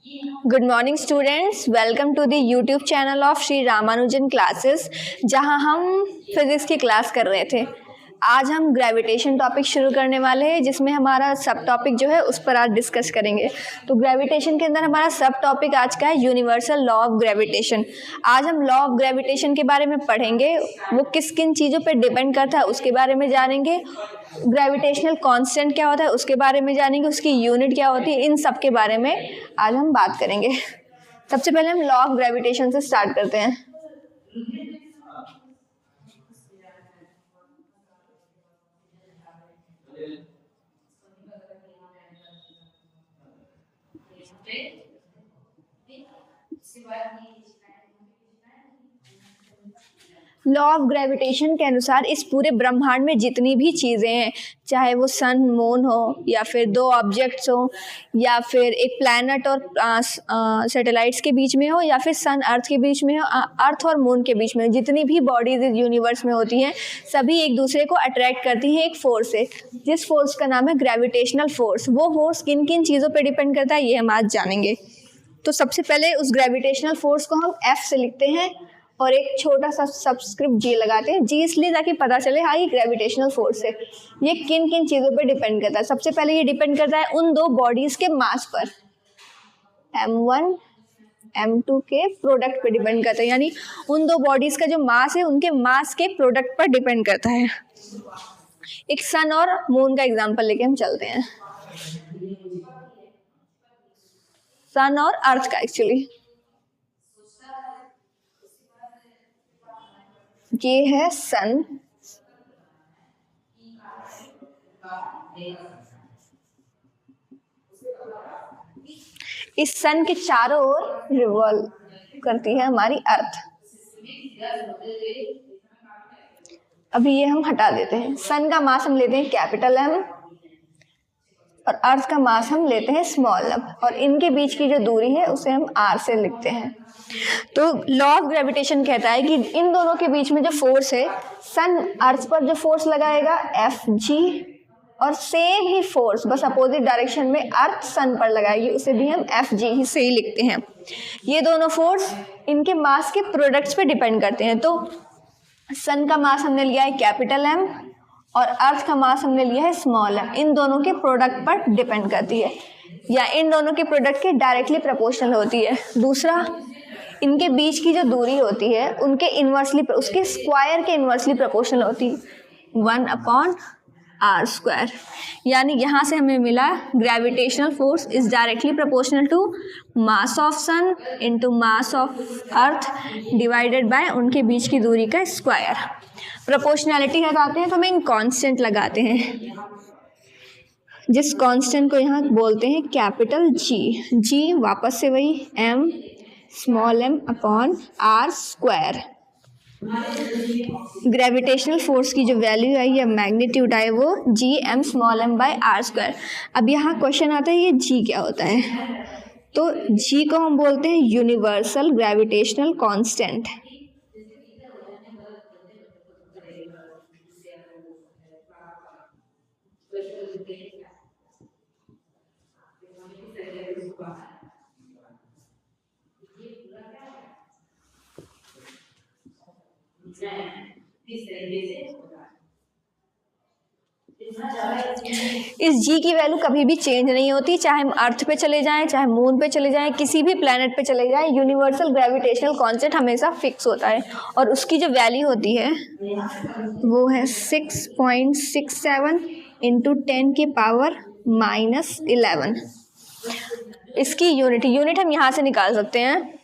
Good morning students, welcome to the YouTube channel of Shri Ramanujan classes, जहां हम physics की class कर रहे थे। आज हम ग्रेविटेशन टॉपिक शुरू करने वाले हैं, जिसमें हमारा सब टॉपिक जो है उस पर आज डिस्कस करेंगे। तो ग्रेविटेशन के अंदर हमारा सब टॉपिक आज का है यूनिवर्सल लॉ ऑफ ग्रेविटेशन। आज हम लॉ ऑफ ग्रेविटेशन के बारे में पढ़ेंगे, वो किस किन चीज़ों पर डिपेंड करता है उसके बारे में जानेंगे। ग्रेविटेशनल कांस्टेंट क्या होता है उसके बारे में जानेंगे, उसकी यूनिट क्या होती है, इन सब के बारे में आज हम बात करेंगे। सबसे पहले हम लॉ ऑफ ग्रेविटेशन से स्टार्ट करते हैं। लॉ ऑफ ग्रेविटेशन के अनुसार इस पूरे ब्रह्मांड में जितनी भी चीज़ें हैं, चाहे वो सन मून हो या फिर दो ऑब्जेक्ट्स हो या फिर एक प्लैनेट और सैटेलाइट्स के बीच में हो या फिर सन अर्थ के बीच में हो, अर्थ और मून के बीच में हो, जितनी भी बॉडीज इस यूनिवर्स में होती हैं सभी एक दूसरे को अट्रैक्ट करती हैं एक फोर्स से, जिस फोर्स का नाम है ग्रेविटेशनल फोर्स। वो फोर्स किन किन चीज़ों पर डिपेंड करता है ये हम आज जानेंगे। तो सबसे पहले उस ग्रेविटेशनल फोर्स को हम F से लिखते हैं और एक छोटा सा सबस्क्रिप्ट G लगाते हैं। G इसलिए ताकि पता चले हाँ ये ग्रेविटेशनल फोर्स है, ये किन किन चीज़ों पे डिपेंड करता है। सबसे पहले ये डिपेंड करता है उन दो बॉडीज़ के मास पर, M1 M2 के प्रोडक्ट पे डिपेंड करता है, यानी उन दो बॉडीज़ का जो मास है उनके मास के प्रोडक्ट पर डिपेंड करता है। एक सन और मून का एग्जाम्पल लेके हम चलते हैं, सन और अर्थ का। एक्चुअली ये है सन, इस सन के चारों ओर रिवॉल्व करती है हमारी अर्थ। अभी ये हम हटा देते हैं। सन का मास हम लेते हैं कैपिटल M और अर्थ का मास हम लेते हैं स्मॉल m, और इनके बीच की जो दूरी है उसे हम r से लिखते हैं। तो लॉ ऑफ ग्रेविटेशन कहता है कि इन दोनों के बीच में जो फोर्स है, सन अर्थ पर जो फोर्स लगाएगा Fg, और सेम ही फोर्स बस अपोजिट डायरेक्शन में अर्थ सन पर लगाएगी, उसे भी हम Fg ही से ही लिखते हैं। ये दोनों फोर्स इनके मास के प्रोडक्ट्स पे डिपेंड करते हैं। तो सन का मास हमने लिया है कैपिटल M और अर्थ का मास हमने लिया है स्मॉल m। इन दोनों के प्रोडक्ट पर डिपेंड करती है या इन दोनों के प्रोडक्ट के डायरेक्टली प्रोपोर्शनल होती है। दूसरा, इनके बीच की जो दूरी होती है उनके इन्वर्सली, उसके स्क्वायर के इन्वर्सली प्रोपोर्शनल होती है, 1/r²। यानी यहाँ से हमें मिला gravitational force is directly proportional to mass of sun into mass of earth divided by उनके बीच की दूरी का स्क्वायर। प्रोपोर्शनैलिटी हटाते हैं तो हम एक कांस्टेंट लगाते हैं, जिस कांस्टेंट को यहाँ बोलते हैं कैपिटल G वापस से वही m small m upon r²। Gravitational force की जो वैल्यू है या मैग्नीट्यूड है वो Gm small m bye r²। अब यहाँ क्वेश्चन आता है ये G क्या होता है, तो G को हम बोलते हैं यूनिवर्सल ग्रेविटेशनल कांस्टेंट। इस G की वैल्यू कभी भी चेंज नहीं होती, चाहे हम अर्थ पे चले जाएं, चाहे मून पे चले जाएं, किसी भी प्लैनेट पे चले जाएं, यूनिवर्सल ग्रेविटेशनल कांस्टेंट हमेशा फिक्स होता है। और उसकी जो वैल्यू होती है वो है 6.67 इंटू 10⁻⁻11। इसकी यूनिट हम यहाँ से निकाल सकते हैं।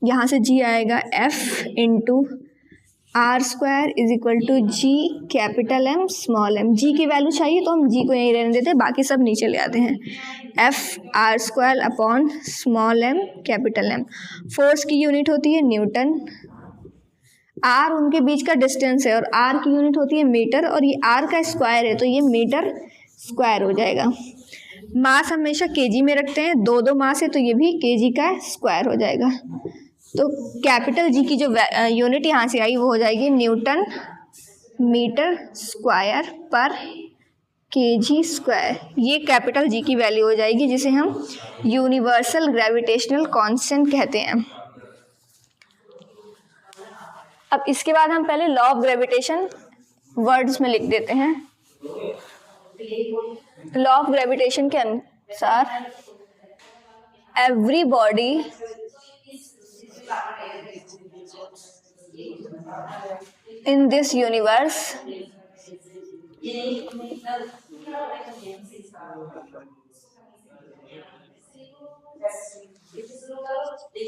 यहाँ से G आएगा F into r² is equal to G capital M small m। G की वैल्यू चाहिए तो हम G को यहीं रहने देते हैं, बाकी सब नीचे ले आते हैं। F r² upon small m capital M। Force की यूनिट होती है न्यूटन, r उनके बीच का डिस्टेंस है और r की यूनिट होती है मीटर, और ये r का स्क्वायर है तो ये मीटर स्क्वायर हो जाएगा। मास हमेशा kg में रखते हैं, दो मास है तो ये भी kg का स्क्वायर हो जाएगा। तो कैपिटल G की जो यूनिट यहाँ से आई वो हो जाएगी न्यूटन मीटर स्क्वायर पर kg², ये कैपिटल जी की वैल्यू हो जाएगी जिसे हम यूनिवर्सल ग्रेविटेशनल कांस्टेंट कहते हैं। अब इसके बाद हम पहले लॉ ऑफ ग्रेविटेशन वर्ड्स में लिख देते हैं। लॉ ऑफ ग्रेविटेशन के अनुसार every body in this universe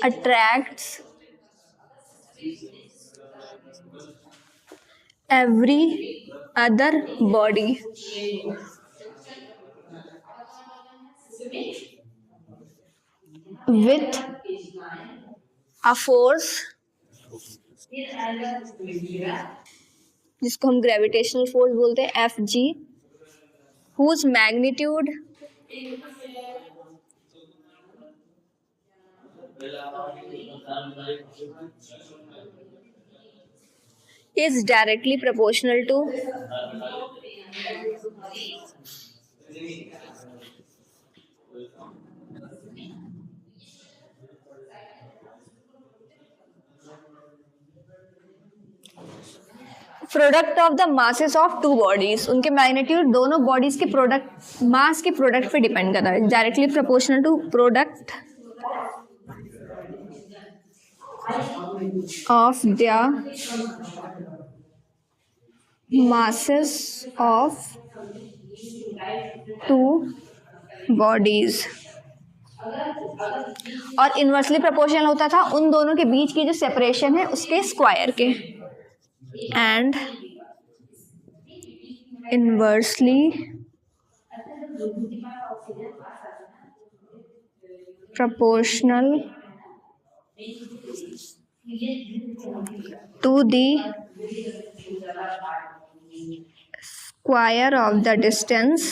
attracts every other body with a force जिसको हम ग्रेविटेशनल फोर्स बोलते हैं Fg, whose magnitude is directly proportional to product of the masses of two bodies. उनके magnitude दोनों bodies के product mass के product पे depend करता है, directly proportional to product of the masses of two bodies, और इनवर्सली प्रोपोर्शनल होता था उन दोनों के बीच की जो सेपरेशन है उसके स्क्वायर के, and inversely proportional to the square of the distance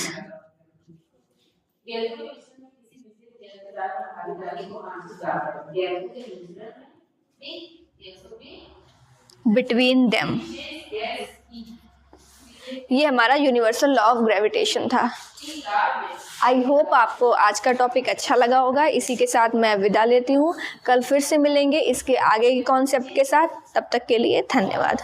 between them। ये हमारा यूनिवर्सल लॉ ऑफ ग्रेविटेशन था। आई होप आपको आज का टॉपिक अच्छा लगा होगा। इसी के साथ मैं विदा लेती हूँ। कल फिर से मिलेंगे इसके आगे के कॉन्सेप्ट के साथ। तब तक के लिए धन्यवाद।